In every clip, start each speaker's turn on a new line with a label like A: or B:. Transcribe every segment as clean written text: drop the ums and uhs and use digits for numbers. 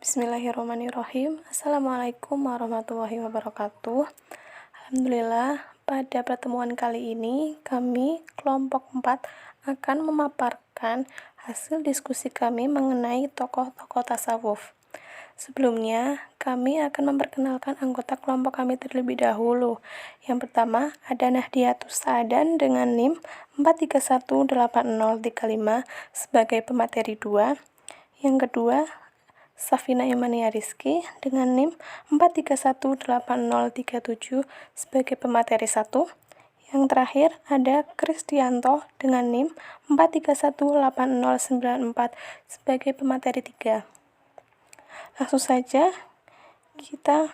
A: Bismillahirrahmanirrahim. Assalamualaikum warahmatullahi wabarakatuh. Alhamdulillah, pada pertemuan kali ini kami kelompok 4 akan memaparkan hasil diskusi kami mengenai tokoh-tokoh tasawuf. Sebelumnya, kami akan memperkenalkan anggota kelompok kami terlebih dahulu. Yang pertama, ada Nahdiyatus Sa'adan dengan NIM 4318035 sebagai pemateri 2. Yang kedua, Safina Imania Rizky dengan NIM 4318037 sebagai pemateri 1. Yang terakhir ada Kristianto dengan NIM 4318094 sebagai pemateri 3. Langsung saja kita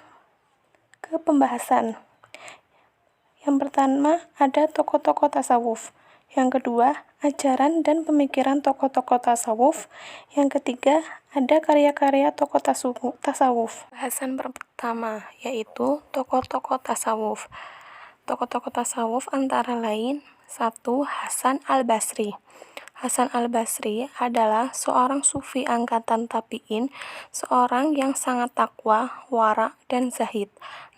A: ke pembahasan. Yang pertama ada tokoh-tokoh tasawuf. Yang kedua, ajaran dan pemikiran tokoh-tokoh tasawuf. Yang ketiga, ada karya-karya tokoh tasawuf. Bahasan pertama yaitu tokoh-tokoh tasawuf. Tokoh-tokoh tasawuf antara lain 1. Hasan al-Basri. Hasan al-Basri adalah seorang sufi angkatan tabi'in, seorang yang sangat takwa, wara, dan zahid.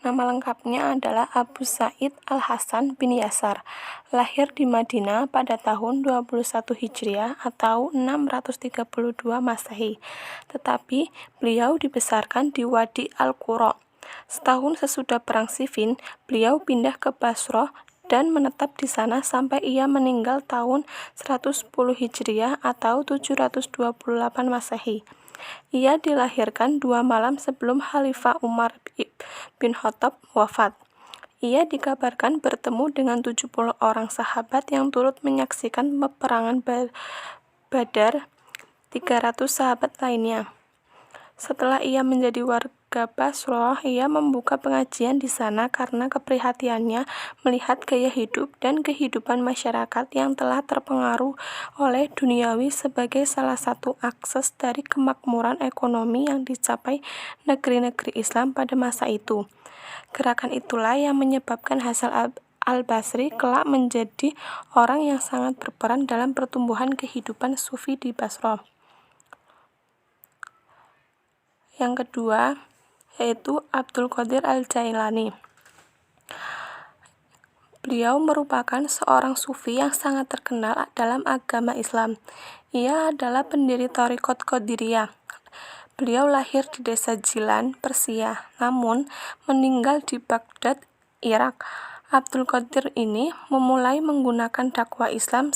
A: Nama lengkapnya adalah Abu Sa'id al-Hasan bin Yasar. Lahir di Madinah pada tahun 21 Hijriah atau 632 Masehi. Tetapi beliau dibesarkan di Wadi al-Qura. Setahun sesudah Perang Siffin, beliau pindah ke Basrah dan menetap di sana sampai ia meninggal tahun 110 Hijriah atau 728 Masehi. Ia dilahirkan 2 malam sebelum Khalifah Umar bin Khattab wafat. Ia dikabarkan bertemu dengan 70 orang sahabat yang turut menyaksikan peperangan Badar, 300 sahabat lainnya. Setelah ia menjadi warga Basrah, ia membuka pengajian di sana karena keprihatiannya melihat gaya hidup dan kehidupan masyarakat yang telah terpengaruh oleh duniawi sebagai salah satu akses dari kemakmuran ekonomi yang dicapai negeri-negeri Islam pada masa itu. Gerakan itulah yang menyebabkan Hasan al-Basri kelak menjadi orang yang sangat berperan dalam pertumbuhan kehidupan sufi di Basrah. Yang kedua yaitu Abdul Qadir al-Jailani. Beliau merupakan seorang sufi yang sangat terkenal dalam agama Islam. Ia adalah pendiri Thariqat Qadiriyah. Beliau lahir di desa Jilan, Persia, namun meninggal di Baghdad, Irak. Abdul Qadir ini memulai menggunakan dakwah Islam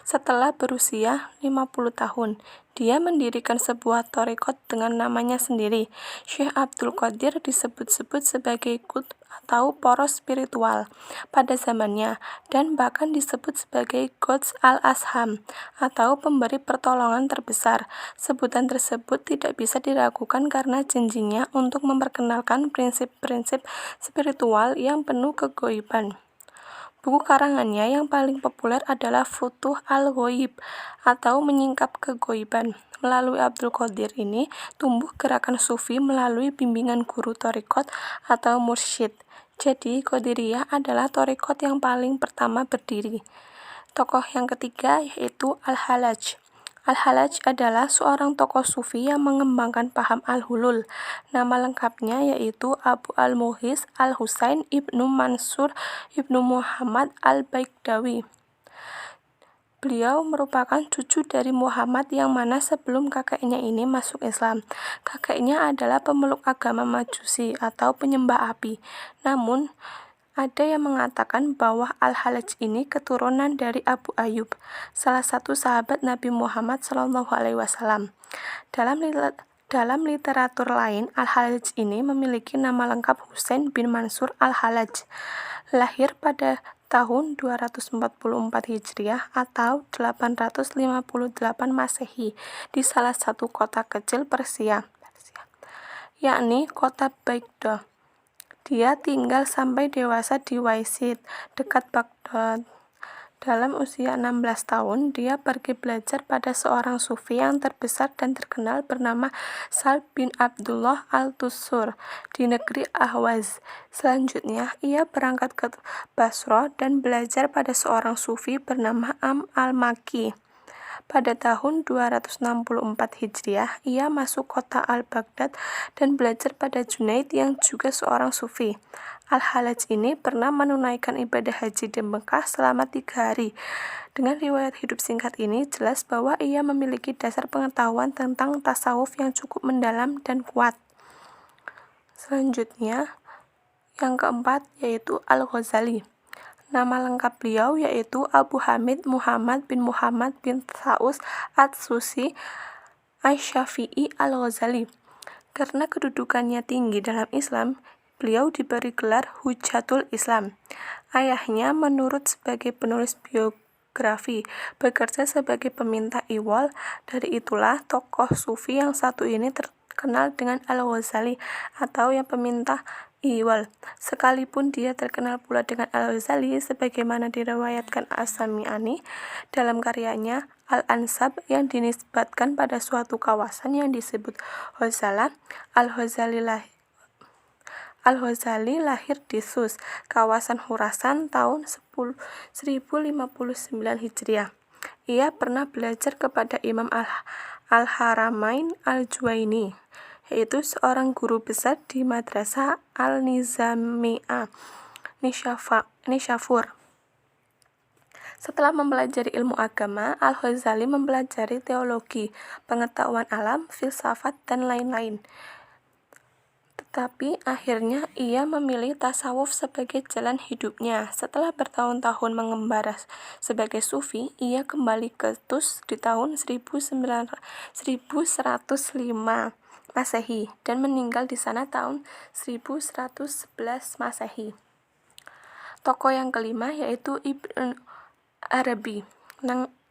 A: setelah berusia 50 tahun. Dia mendirikan sebuah thariqat dengan namanya sendiri. Syekh Abdul Qadir disebut-sebut sebagai qutb atau poros spiritual pada zamannya, dan bahkan disebut sebagai Ghost al-Asham atau pemberi pertolongan terbesar. Sebutan tersebut tidak bisa diragukan karena janjinya untuk memperkenalkan prinsip-prinsip spiritual yang penuh kegoiban. Buku karangannya yang paling populer adalah Futuh al-Ghaib atau menyingkap kegoiban. Melalui Abdul Qadir ini tumbuh gerakan sufi melalui bimbingan guru thariqat atau mursyid. Jadi Qadiriyah adalah thariqat yang paling pertama berdiri. Tokoh yang ketiga yaitu Al-Hallaj. Al-Hallaj adalah seorang tokoh sufi yang mengembangkan paham al-hulul. Nama lengkapnya yaitu Abu al-Muhis al-Husain ibnu Mansur ibnu Muhammad al-Baigdawi. Beliau merupakan cucu dari Muhammad yang mana sebelum kakeknya ini masuk Islam. Kakeknya adalah pemeluk agama Majusi atau penyembah api. Namun, ada yang mengatakan bahwa Al-Hallaj ini keturunan dari Abu Ayyub, salah satu sahabat Nabi Muhammad SAW. Dalam literatur lain, Al-Hallaj ini memiliki nama lengkap Husain bin Mansur al-Hallaj. Lahir pada tahun 244 Hijriah atau 858 Masehi di salah satu kota kecil Persia, yakni kota Baghdad. Dia tinggal sampai dewasa di Waisid, dekat Baghdad. Dalam usia 16 tahun, dia pergi belajar pada seorang sufi yang terbesar dan terkenal bernama Sal bin Abdullah al-Tusur di negeri Ahwaz. Selanjutnya, ia berangkat ke Basrah dan belajar pada seorang sufi bernama Am al-Maki. Pada tahun 264 Hijriah, ia masuk kota Al-Baghdad dan belajar pada Junaid yang juga seorang sufi. Al-Hallaj ini pernah menunaikan ibadah haji di Mekah selama 3 hari. Dengan riwayat hidup singkat ini, jelas bahwa ia memiliki dasar pengetahuan tentang tasawuf yang cukup mendalam dan kuat. Selanjutnya, yang keempat yaitu Al-Ghazali. Nama lengkap beliau yaitu Abu Hamid Muhammad bin Muhammad bin Saus At-Susi Asy-Syafi'i Al-Ghazali. Karena kedudukannya tinggi dalam Islam, beliau diberi gelar Hujjatul Islam. Ayahnya menurut sebagai penulis biografi, bekerja sebagai peminta iwal. Dari itulah tokoh sufi yang satu ini terkenal dengan Al-Ghazali atau yang peminta iwal. Sekalipun dia terkenal pula dengan Al-Ghazali sebagaimana diriwayatkan As-Sami'ani dalam karyanya Al-Ansab yang dinisbatkan pada suatu kawasan yang disebut Hozala. Al-Ghazali lahir di Sus, kawasan Khurasan tahun 1059 Hijriah. Ia pernah belajar kepada Imam Al-Haramain Al-Juwaini, yaitu seorang guru besar di Madrasah Al-Nizamiyah Nishapur. Setelah mempelajari ilmu agama, Al-Ghazali mempelajari teologi, pengetahuan alam, filsafat, dan lain-lain. Tetapi akhirnya ia memilih tasawuf sebagai jalan hidupnya. Setelah bertahun-tahun mengembara sebagai sufi, ia kembali ke Tus di tahun 1105 Masehi dan meninggal di sana tahun 1111 Masehi. Tokoh yang kelima yaitu Ibnu Arabi.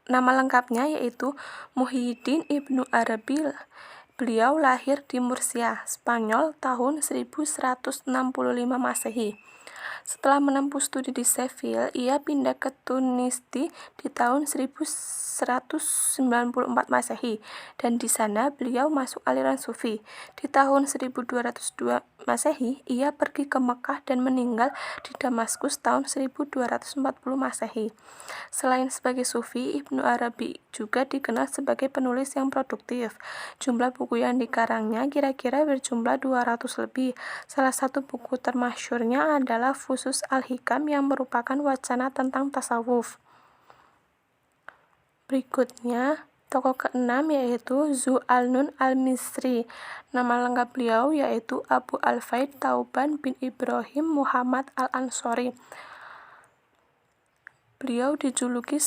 A: Nama lengkapnya yaitu Muhyiddin Ibnu Arabi. Beliau lahir di Murcia, Spanyol tahun 1165 Masehi. Setelah menempuh studi di Seville, ia pindah ke Tunisia di tahun 1194 Masehi dan di sana beliau masuk aliran Sufi. Di tahun 1202 Masehi, ia pergi ke Mekah dan meninggal di Damaskus tahun 1240 Masehi. Selain sebagai Sufi, Ibnu Arabi juga dikenal sebagai penulis yang produktif. Jumlah buku yang dikarangnya kira-kira berjumlah 200 lebih. Salah satu buku termasyhurnya adalah Fusus Al-Hikam yang merupakan wacana tentang tasawuf. Berikutnya, tokoh keenam yaitu Zu Al-Nun Al-Misri. Nama lengkap beliau yaitu Abu Al-Faid Tauban bin Ibrahim Muhammad Al-Ansori. Beliau dijuluki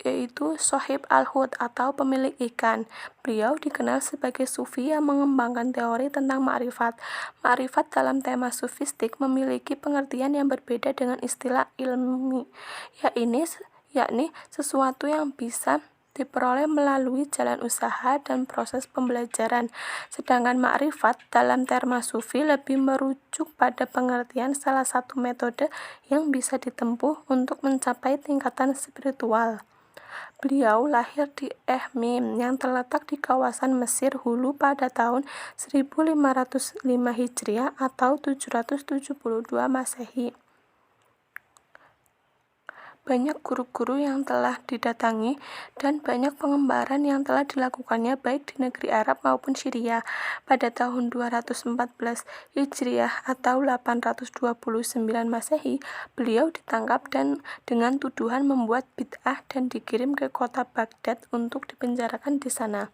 A: yaitu Sohib Al-Hud atau pemilik ikan. Beliau dikenal sebagai sufi yang mengembangkan teori tentang ma'rifat. Ma'rifat dalam tema sufistik memiliki pengertian yang berbeda dengan istilah ilmi, yakni sesuatu yang bisa diperoleh melalui jalan usaha dan proses pembelajaran. Sedangkan ma'rifat dalam terma sufi lebih merujuk pada pengertian salah satu metode yang bisa ditempuh untuk mencapai tingkatan spiritual. Beliau lahir di Ehmim yang terletak di kawasan Mesir Hulu pada tahun 1505 Hijriah atau 772 Masehi. Banyak guru-guru yang telah didatangi dan banyak pengembaraan yang telah dilakukannya baik di negeri Arab maupun Syria. Pada tahun 214 Hijriah atau 829 Masehi, beliau ditangkap dan dengan tuduhan membuat bid'ah dan dikirim ke kota Baghdad untuk dipenjarakan di sana.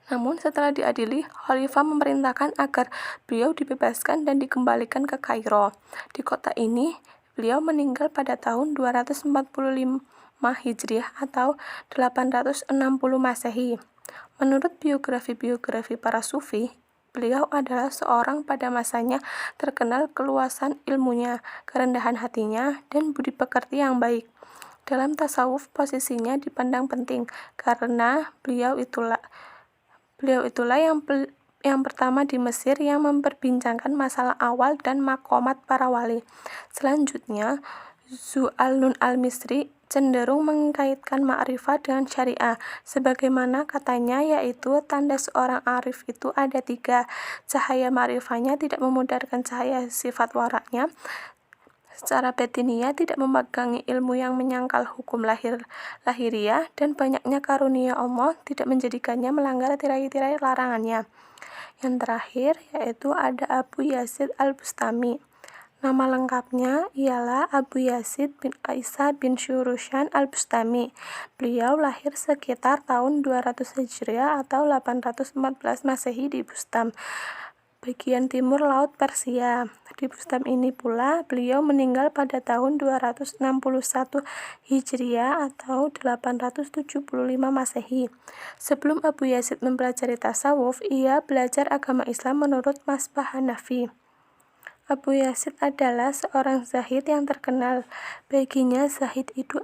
A: Namun setelah diadili, Khalifah memerintahkan agar beliau dibebaskan dan dikembalikan ke Kairo. Di kota ini, beliau meninggal pada tahun 245 Hijriah atau 860 Masehi. Menurut biografi para sufi, beliau adalah seorang pada masanya terkenal keluasan ilmunya, kerendahan hatinya, dan budi pekerti yang baik. Dalam tasawuf posisinya dipandang penting karena beliau itulah yang pertama di Mesir yang memperbincangkan masalah awal dan makomat para wali. Selanjutnya, Zu Al-Nun Al-Misri cenderung mengkaitkan ma'rifat dengan syariah. Sebagaimana katanya, yaitu tanda seorang arif itu ada 3. Cahaya ma'rifahnya tidak memudarkan cahaya sifat waraknya. Secara batiniah tidak memegangi ilmu yang menyangkal hukum lahiriah, dan banyaknya karunia Allah tidak menjadikannya melanggar tirai-tirai larangannya. Yang terakhir yaitu ada Abu Yazid Al-Bustami. Nama lengkapnya ialah Abu Yazid bin Aisyah bin Syurushan Al-Bustami. Beliau lahir sekitar tahun 200 Hijriah atau 814 Masehi di Bustam, bagian timur Laut Persia. Di Bustam ini pula beliau meninggal pada tahun 261 Hijriah atau 875 Masehi. Sebelum Abu Yazid mempelajari tasawuf, ia belajar agama Islam menurut mazhab Hanafi. Abu Yazid adalah seorang zahid yang terkenal. Baginya zahid itu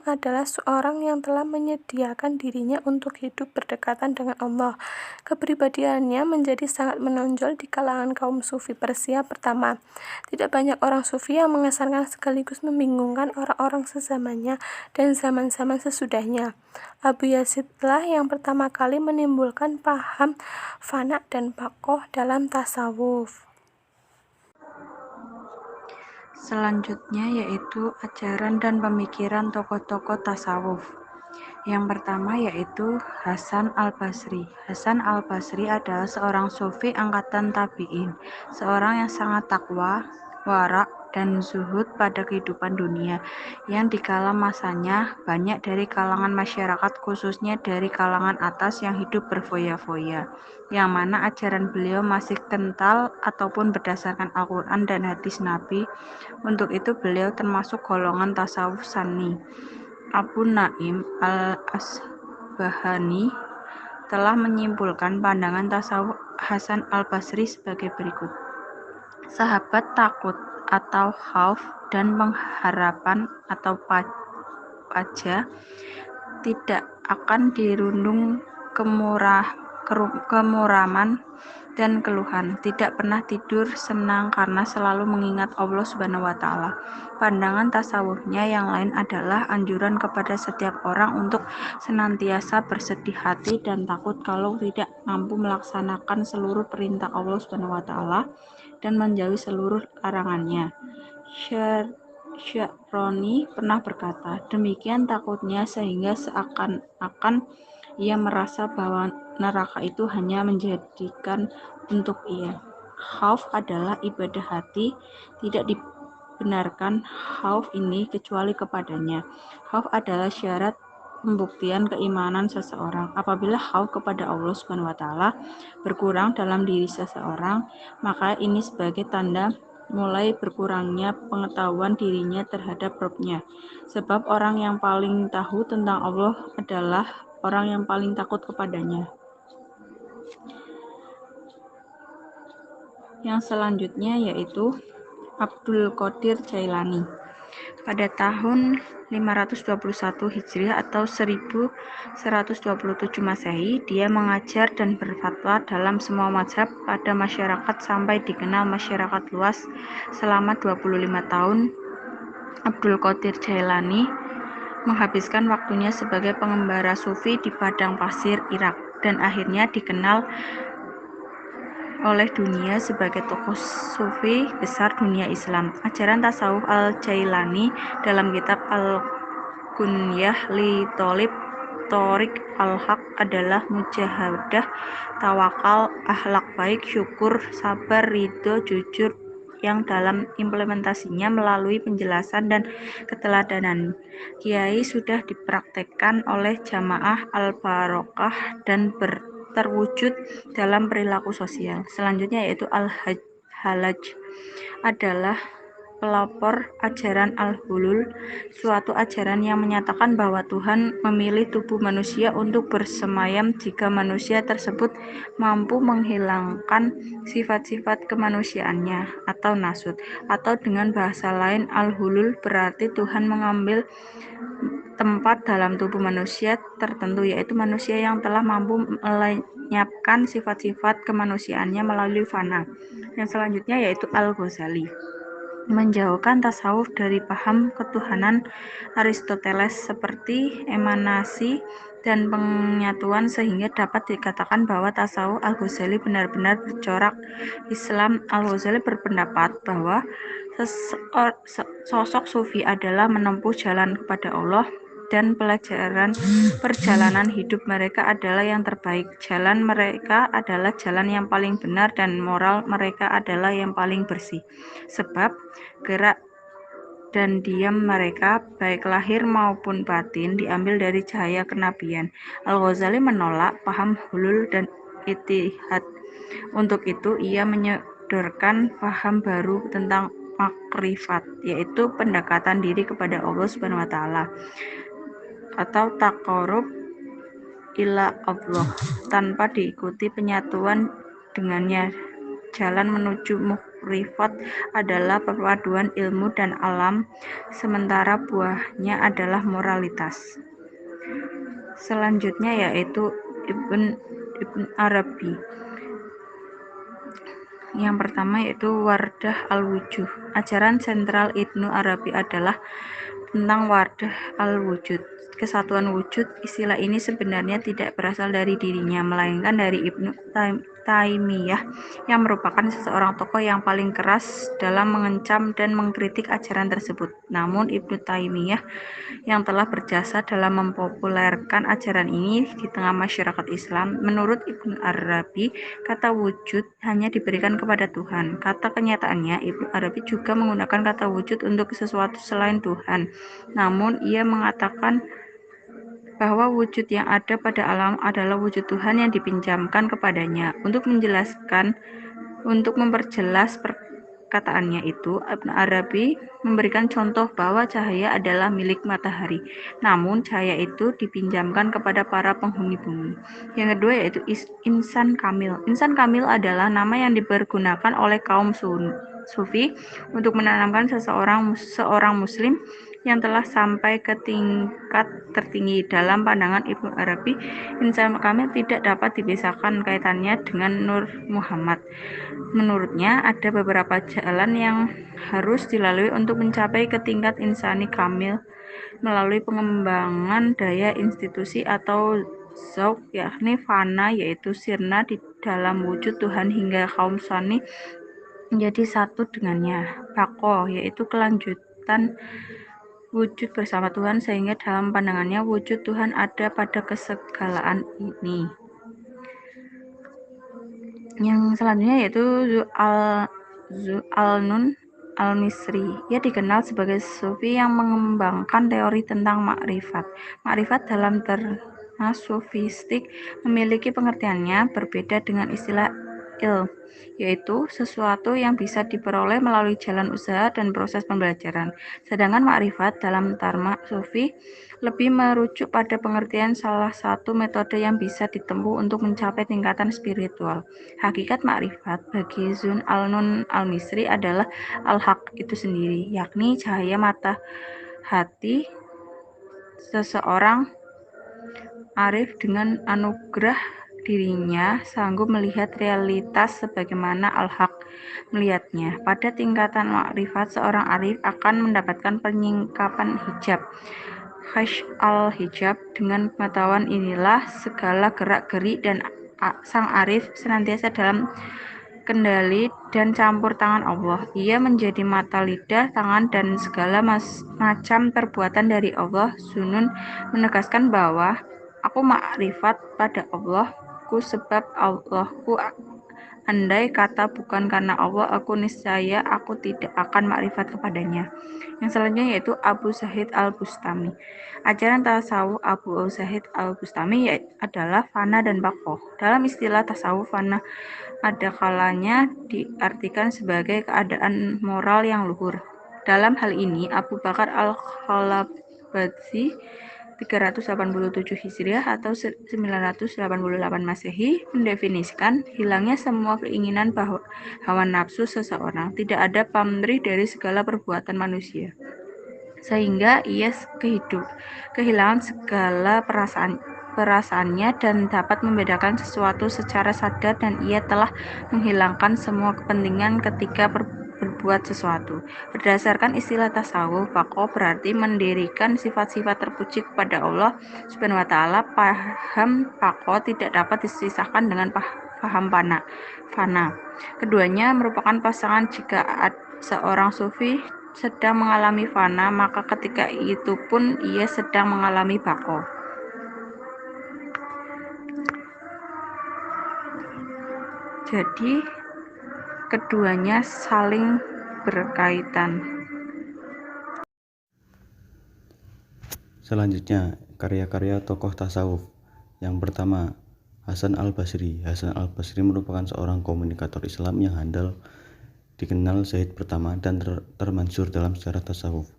A: adalah seorang yang telah menyediakan dirinya untuk hidup berdekatan dengan Allah. Kepribadiannya menjadi sangat menonjol di kalangan kaum sufi Persia pertama. Tidak banyak orang sufi yang mengesankan sekaligus membingungkan orang-orang sezamannya dan zaman-zaman sesudahnya. Abu Yazidlah yang pertama kali menimbulkan paham fana dan baqoh dalam tasawuf.
B: Selanjutnya yaitu ajaran dan pemikiran tokoh-tokoh tasawuf. Yang pertama yaitu Hasan Al-Basri. Hasan Al-Basri adalah seorang sufi angkatan tabi'in, seorang yang sangat takwa, warak, dan zuhud pada kehidupan dunia, yang di kala masanya banyak dari kalangan masyarakat, khususnya dari kalangan atas yang hidup berfoya-foya, yang mana ajaran beliau masih kental ataupun berdasarkan Al-Quran dan hadis Nabi. Untuk itu beliau termasuk golongan tasawuf Sunni. Abu Naim Al-Asbahani telah menyimpulkan pandangan tasawuf Hasan Al-Basri sebagai berikut. Sahabat takut atau khauf dan pengharapan atau paja tidak akan dirundung kemuraman dan keluhan, tidak pernah tidur senang karena selalu mengingat Allah Subhanahu wa Ta'ala. Pandangan tasawufnya yang lain adalah anjuran kepada setiap orang untuk senantiasa bersedih hati dan takut kalau tidak mampu melaksanakan seluruh perintah Allah Subhanahu wa Ta'ala dan menjauhi seluruh larangannya. Sya'roni pernah berkata, demikian takutnya sehingga seakan-akan ia merasa bahwa neraka itu hanya menjadikan untuk ia. Khauf adalah ibadah hati, tidak dibenarkan khauf ini kecuali kepadanya. Khauf adalah syarat pembuktian keimanan seseorang. Apabila khauf kepada Allah Subhanahu wa Ta'ala berkurang dalam diri seseorang, maka ini sebagai tanda mulai berkurangnya pengetahuan dirinya terhadap Rabb-nya. Sebab orang yang paling tahu tentang Allah adalah orang yang paling takut kepadanya. Yang selanjutnya yaitu Abdul Qadir Jailani. Pada tahun 521 Hijriah atau 1127 Masehi, dia mengajar dan berfatwa dalam semua mazhab pada masyarakat sampai dikenal masyarakat luas selama 25 tahun. Abdul Qadir Jailani menghabiskan waktunya sebagai pengembara sufi di padang pasir Irak dan akhirnya dikenal oleh dunia sebagai tokoh sufi besar dunia Islam. Ajaran tasawuf Al-Jailani dalam kitab Al-Kunyah li Tolib Thorik Al-Haq adalah mujahadah, tawakal, akhlak baik, syukur, sabar, ridho, jujur, yang dalam implementasinya melalui penjelasan dan keteladanan kiai sudah dipraktekkan oleh jamaah Al-Barokah dan terwujud dalam perilaku sosial. Selanjutnya yaitu Al-Halaj adalah pelopor ajaran Al-Hulul, suatu ajaran yang menyatakan bahwa Tuhan memilih tubuh manusia untuk bersemayam jika manusia tersebut mampu menghilangkan sifat-sifat kemanusiaannya atau nasut. Atau dengan bahasa lain, Al-Hulul berarti Tuhan mengambil tempat dalam tubuh manusia tertentu, yaitu manusia yang telah mampu melenyapkan sifat-sifat kemanusiaannya melalui fana. Yang selanjutnya yaitu Al-Ghazali, menjauhkan tasawuf dari paham ketuhanan Aristoteles seperti emanasi dan penyatuan sehingga dapat dikatakan bahwa tasawuf Al-Ghazali benar-benar bercorak Islam. Al-Ghazali berpendapat bahwa sosok sufi adalah menempuh jalan kepada Allah dan perjalanan hidup mereka adalah yang terbaik. Jalan mereka adalah jalan yang paling benar dan moral mereka adalah yang paling bersih. Sebab gerak dan diam mereka, baik lahir maupun batin, diambil dari cahaya kenabian. Al-Ghazali menolak paham hulul dan ittihad. Untuk itu, ia menyodorkan paham baru tentang makrifat, yaitu pendekatan diri kepada Allah Subhanahu wa Ta'ala atau taqarrub ila Allah tanpa diikuti penyatuan dengannya. Jalan menuju makrifat adalah perpaduan ilmu dan alam, sementara buahnya adalah moralitas. Selanjutnya yaitu Ibn Arabi. Yang pertama yaitu Wardah al-Wujuh. Ajaran sentral Ibnu Arabi adalah tentang Wardah al-Wujud, kesatuan wujud. Istilah ini sebenarnya tidak berasal dari dirinya, melainkan dari Ibnu Taimiyah yang merupakan seseorang tokoh yang paling keras dalam mengecam dan mengkritik ajaran tersebut. Namun Ibnu Taimiyah yang telah berjasa dalam mempopulerkan ajaran ini di tengah masyarakat Islam. Menurut Ibnu Arabi, kata wujud hanya diberikan kepada Tuhan. Kata kenyataannya, Ibnu Arabi juga menggunakan kata wujud untuk sesuatu selain Tuhan. Namun, ia mengatakan bahwa wujud yang ada pada alam adalah wujud Tuhan yang dipinjamkan kepadanya. Untuk memperjelas perkataannya itu, Ibnu Arabi memberikan contoh bahwa cahaya adalah milik matahari, namun cahaya itu dipinjamkan kepada para penghuni bumi. Yang kedua yaitu insan kamil. Insan kamil adalah nama yang dipergunakan oleh kaum sufi untuk menanamkan seorang muslim yang telah sampai ke tingkat tertinggi. Dalam pandangan Ibnu Arabi, insan kamil tidak dapat dipisahkan kaitannya dengan Nur Muhammad. Menurutnya, ada beberapa jalan yang harus dilalui untuk mencapai ke tingkat insani kamil melalui pengembangan daya institusi atau zauq, yakni fana, yaitu sirna di dalam wujud Tuhan hingga kaum sani menjadi satu dengannya. Baqo, yaitu kelanjutan wujud bersama Tuhan, sehingga dalam pandangannya wujud Tuhan ada pada kesegalaan ini. Yang selanjutnya yaitu Zu'al-Nun al-Misri. Ia dikenal sebagai sufi yang mengembangkan teori tentang makrifat. Makrifat dalam terma sufistik memiliki pengertiannya berbeda dengan istilah ilm, yaitu sesuatu yang bisa diperoleh melalui jalan usaha dan proses pembelajaran. Sedangkan makrifat dalam terma sufi lebih merujuk pada pengertian salah satu metode yang bisa ditempuh untuk mencapai tingkatan spiritual. Hakikat makrifat bagi Zun al-Nun al-Misri adalah al-haq itu sendiri, yakni cahaya mata hati seseorang arif. Dengan anugerah dirinya sanggup melihat realitas sebagaimana al-haq melihatnya. Pada tingkatan makrifat, seorang arif akan mendapatkan penyingkapan hijab, khash al-hijab. Dengan pengetahuan inilah segala gerak-gerik dan sang arif senantiasa dalam kendali dan campur tangan Allah. Ia menjadi mata, lidah, tangan, dan segala macam perbuatan dari Allah. Sunun menegaskan bahwa aku makrifat pada Allahku sebab Allahku. Andai kata bukan karena Allah, aku niscaya aku tidak akan makrifat kepadanya. Yang selanjutnya yaitu Abu Zahid al-Bustami. Ajaran tasawuf Abu Zahid al-Bustami adalah fana dan baqo. Dalam istilah tasawuf, fana ada kalanya diartikan sebagai keadaan moral yang luhur. Dalam hal ini, Abu Bakar al-Khalabadzi 387 Hijriah atau 988 Masehi mendefinisikan hilangnya semua keinginan bahwa hawa nafsu seseorang. Tidak ada pamrih dari segala perbuatan manusia, sehingga ia kehilangan segala perasaannya dan dapat membedakan sesuatu secara sadar, dan ia telah menghilangkan semua kepentingan ketika berbuat berbuat sesuatu. Berdasarkan istilah tasawuf, baqo berarti mendirikan sifat-sifat terpuji kepada Allah Subhanahu wa taala. Paham baqo tidak dapat dipisahkan dengan paham fana. Keduanya merupakan pasangan. Jika seorang sufi sedang mengalami fana, maka ketika itu pun ia sedang mengalami baqo. Jadi keduanya saling berkaitan.
C: Selanjutnya, karya-karya tokoh tasawuf. Yang pertama, Hasan al-Basri. Hasan al-Basri merupakan seorang komunikator Islam yang handal, dikenal Zahid pertama dan termansur dalam sejarah tasawuf.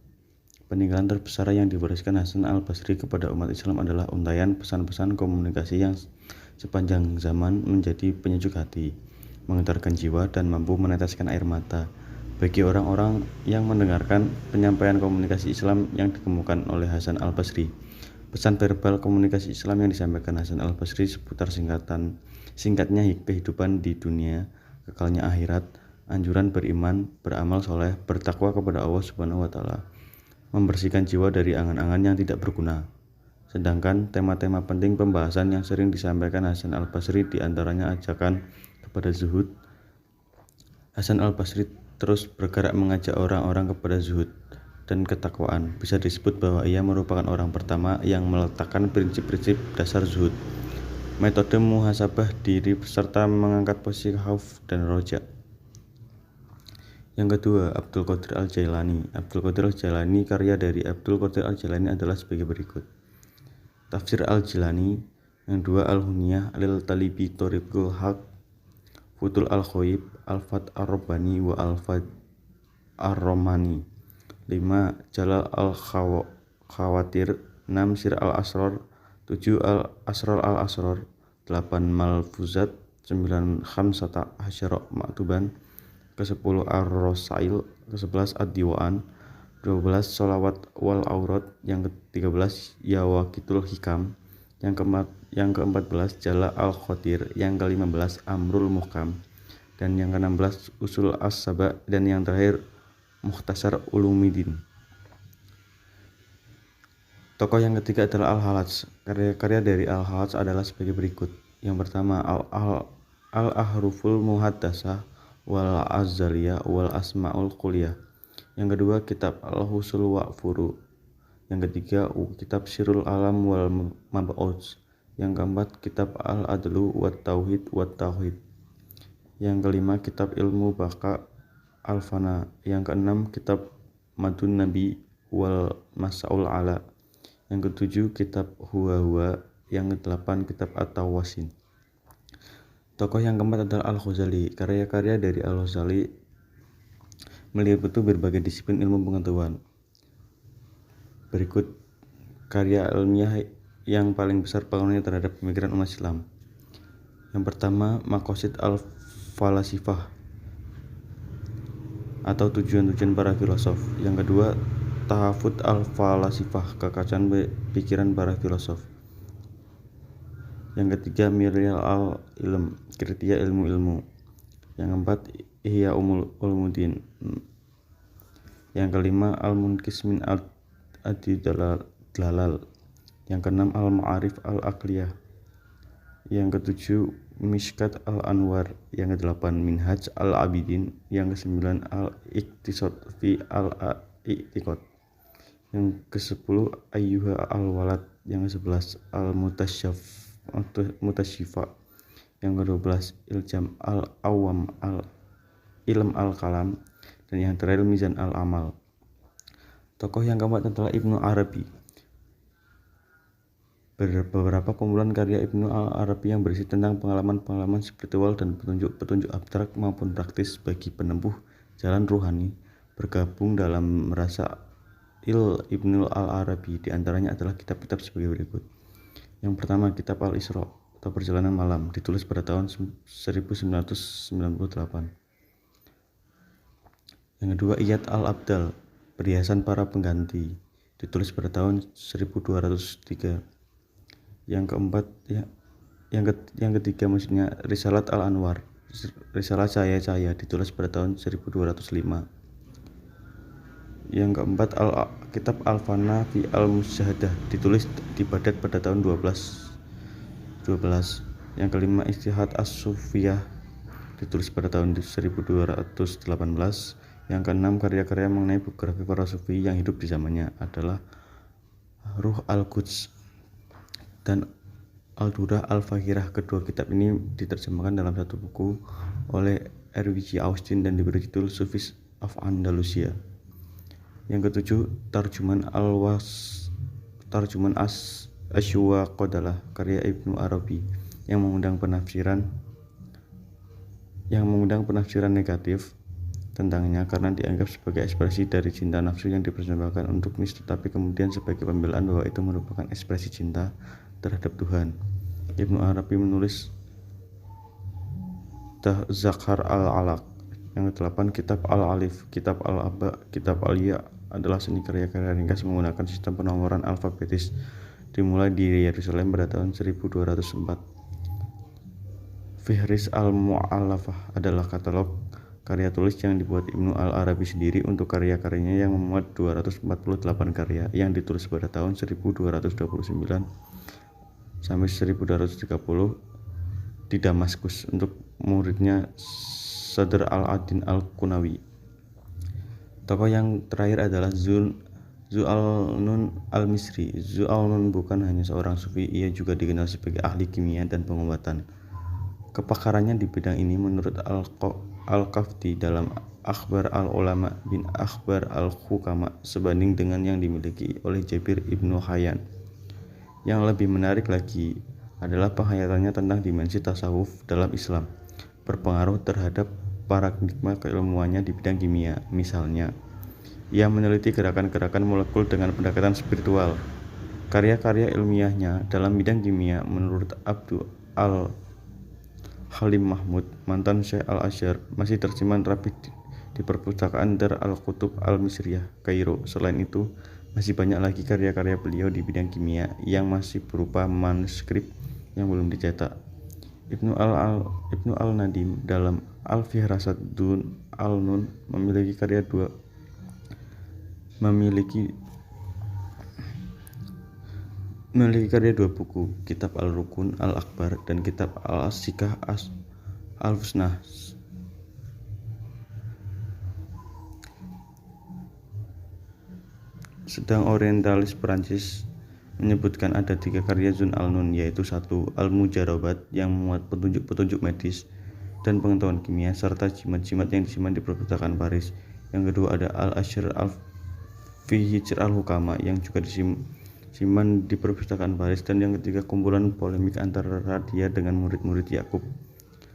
C: Peninggalan terbesar yang diwariskan Hasan al-Basri kepada umat Islam adalah untaian pesan-pesan komunikasi yang sepanjang zaman menjadi penyejuk hati, menggetarkan jiwa, dan mampu meneteskan air mata bagi orang-orang yang mendengarkan penyampaian komunikasi Islam yang dikemukakan oleh Hasan al-Basri. Pesan verbal komunikasi Islam yang disampaikan Hasan al-Basri seputar singkatnya kehidupan di dunia, kekalnya akhirat, anjuran beriman, beramal soleh, bertakwa kepada Allah Subhanahu wa taala, membersihkan jiwa dari angan-angan yang tidak berguna. Sedangkan tema-tema penting pembahasan yang sering disampaikan Hasan al-Basri diantaranya ajakan kepada zuhud. Hasan al-Basri terus bergerak mengajak orang-orang kepada zuhud dan ketakwaan. Bisa disebut bahwa ia merupakan orang pertama yang meletakkan prinsip-prinsip dasar zuhud, metode muhasabah diri, serta mengangkat posisi khauf dan roja. Yang kedua, Abdul Qadir al-Jailani. Abdul Qadir al-Jailani. Karya dari Abdul Qadir al-Jailani adalah sebagai berikut: Tafsir al-Jilani. Yang dua, Al-Hunyah lil Talibi Thoriqul Haq, Futul al-Khoib, Al-Fat ar-Rabbani wa Al-Fat ar-Romani. 5. Jalal al-Khawatir. 6. Sir al-Asrar. 7. Al-Asrar al-Asrar. 8. Malfuzat. 9. Khamsata Hasyara Maktuban. Ke-10 Ar-Rasail. Ke-11 Ad-Diwaan. 12 Sholawat wal Aurat. Yang ke-13 Yawaqitul Hikam. Yang ke-14 Jala al-Khotir. Yang ke-15 Amrul Muhkam. Dan yang ke-16 Usul as-Saba. Dan yang terakhir Mukhtasar Ulumuddin. Tokoh yang ketiga adalah Al-Halaj. Karya-karya dari Al-Halaj adalah sebagai berikut. Yang pertama, Al-Ahruful Muhaddasah wal Azaliyah wal Asmaul Kulliyah. Yang kedua, kitab Al-Husul wa Furu. Yang ketiga, kitab Sirul Alam wal Mab'udz. Yang keempat, kitab Al-Adlu wa Tauhid wa Tauhid. Yang kelima, kitab Ilmu Baqa Al-Fana. Yang keenam, kitab Madun Nabi wal Mas'ul Ala. Yang ketujuh, kitab Huwa. Yang kedelapan, kitab At-Tawasin. Tokoh yang keempat adalah Al-Ghazali. Karya-karya dari Al-Ghazali meliputi berbagai disiplin ilmu pengetahuan. Berikut karya ilmiah yang paling besar pengaruhnya terhadap pemikiran umat Islam. Yang pertama, Maqasid al-Falasifah atau tujuan-tujuan para filosof. Yang kedua, Tahafut al-Falasifah, kekacauan pikiran para filosof. Yang ketiga, Miryal al-Ilm, kriteria ilmu-ilmu. Yang keempat, Ihya Ulumuddin. Yang kelima, Al-Munkis min Ad-Dalal. Yang keenam, Al-Ma'arif al-Aqliyah. Yang ketujuh, Mishkat al-Anwar. Yang kedelapan, Minhaj al-Abidin. Yang kesembilan, Al-Iqtisad fi al-I'tiqad. Yang ke-10, Ayyuha al-Walad. Yang ke-11, Al-Mutasyifa. Yang ke-12, Iljam al-Awam al-Ilm al-Kalam. Dan yang terakhir, Mizan al-Amal. Tokoh yang keempat adalah Ibnu Arabi. Beberapa kumpulan karya Ibnu Arabi yang berisi tentang pengalaman-pengalaman spiritual dan petunjuk-petunjuk abstrak maupun praktis bagi penempuh jalan ruhani bergabung dalam merasa Ibnu al-Arabi. Di antaranya adalah kitab-kitab sebagai berikut. Yang pertama, kitab Al-Isra atau Perjalanan Malam, ditulis pada tahun 1998. Yang kedua, Iyad al-Abdal, Perhiasan Para Pengganti, ditulis pada tahun 1203. Yang keempat, yang ketiga maksudnya Risalat al-Anwar. Risalah Cahaya-Cahaya ditulis pada tahun 1205. Yang keempat, Kitab Al-Fana fi Al-Musyahadah ditulis di Baghdad pada tahun 1212. Yang kelima, Ijtihad As-Sufiyah ditulis pada tahun 1218. Yang keenam, karya-karya mengenai biografi para sufi yang hidup di zamannya adalah Ruh Al-Quds dan Al-Durah Al-Fakhirah. Kedua kitab ini diterjemahkan dalam satu buku oleh R.W.J. Austin dan diberi judul Sufis of Andalusia. Yang ketujuh, Tarjuman Asyuwaqadalah karya Ibnu Arabi yang mengundang penafsiran negatif tentangnya karena dianggap sebagai ekspresi dari cinta nafsu yang dipersembahkan untuk nis, tetapi kemudian sebagai pembelaan bahwa itu merupakan ekspresi cinta terhadap Tuhan. Ibnu Arabi menulis Zakhar al-Alaq. Yang kedelapan, Kitab Al-Alif, Kitab Al-Aba, Kitab Al-Ya adalah seni karya-karya ringkas menggunakan sistem penomoran alfabetis dimulai di Yerusalem pada tahun 1204. Fihris Al-Mu'allafah adalah katalog karya tulis yang dibuat Ibnu Al-Arabi sendiri untuk karya-karyanya yang memuat 248 karya yang ditulis pada tahun 1229 sampai 1230 di Damaskus untuk muridnya Sadr al-Adin al-Qunawi. Tokoh yang terakhir adalah Zu'al-Nun al-Misri. Zu'al-Nun bukan hanya seorang sufi, ia juga dikenal sebagai ahli kimia dan pengobatan. Kepakarannya di bidang ini menurut Al-Qafti dalam Akhbar al-Ulama bin Akhbar al-Hukama sebanding dengan yang dimiliki oleh Jabir ibnu Hayyan. Yang lebih menarik lagi adalah penghayatannya tentang dimensi tasawuf dalam Islam berpengaruh terhadap paradigma keilmuannya di bidang kimia. Misalnya, ia meneliti gerakan-gerakan molekul dengan pendekatan spiritual. Karya-karya ilmiahnya dalam bidang kimia menurut Abdul Al-Halim Mahmud, mantan Syekh Al-Azhar, masih tersimpan rapi di perpustakaan Dar Al-Qutub Al-Misriyah, Kairo. Selain itu, masih banyak lagi karya-karya beliau di bidang kimia yang masih berupa manuskrip yang belum dicetak. Ibnu Al-Nadim dalam Al-Fihrasat Dun Al-Nun memiliki karya dua buku, Kitab Al-Rukun Al-Akbar dan Kitab Al-Asikah Al-Husnah. Sedang orientalis Perancis menyebutkan ada 3 karya Zun al-Nun, yaitu 1. Al-Mujarabat yang memuat petunjuk-petunjuk medis dan pengetahuan kimia serta jimat-jimat yang disimpan di perpustakaan Paris. Yang kedua ada Al-Ashr fi Hijr al-Hukama yang juga disimpan di perpustakaan Paris. Dan yang ketiga, kumpulan polemik antara dia dengan murid-murid Yakub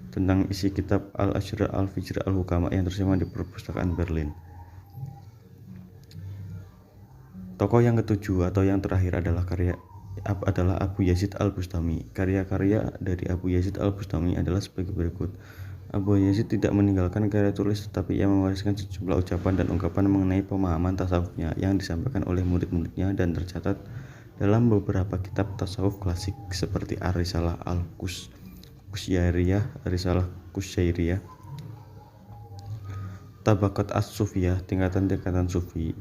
C: tentang isi kitab Al-Ashr al-Fijr al-Hukama yang tersimpan di perpustakaan Berlin. Tokoh yang ketujuh atau yang terakhir adalah Abu Yazid Al-Bustami. Karya-karya dari Abu Yazid Al-Bustami adalah sebagai berikut. Abu Yazid tidak meninggalkan karya tulis, tetapi ia mewariskan sejumlah ucapan dan ungkapan mengenai pemahaman tasawufnya yang disampaikan oleh murid-muridnya dan tercatat dalam beberapa kitab tasawuf klasik seperti Ar-Risalah Al-Kusyairiyah, Risalah Kusyairiyah, Tabaqat As-Sufiyah, tingkatan-tingkatan sufi,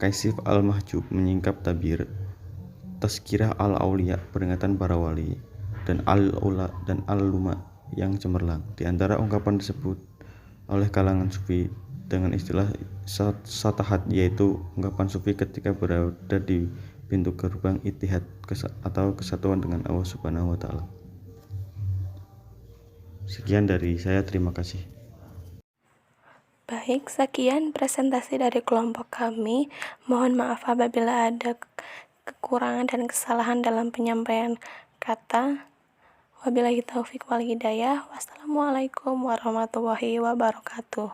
C: Kaisif Al-Mahjub, menyingkap tabir, Tazkirah Al-Auliya, peringatan para wali, dan Al-Ula dan Al-Luma yang cemerlang. Di antara ungkapan disebut oleh kalangan sufi dengan istilah satahat, yaitu ungkapan sufi ketika berada di pintu gerbang ittihad atau kesatuan dengan Allah Subhanahu wa taala. Sekian dari saya, terima kasih.
A: Baik, sekian presentasi dari kelompok kami. Mohon maaf apabila ada kekurangan dan kesalahan dalam penyampaian kata. Wabillahi taufik wal hidayah. Wassalamualaikum warahmatullahi wabarakatuh.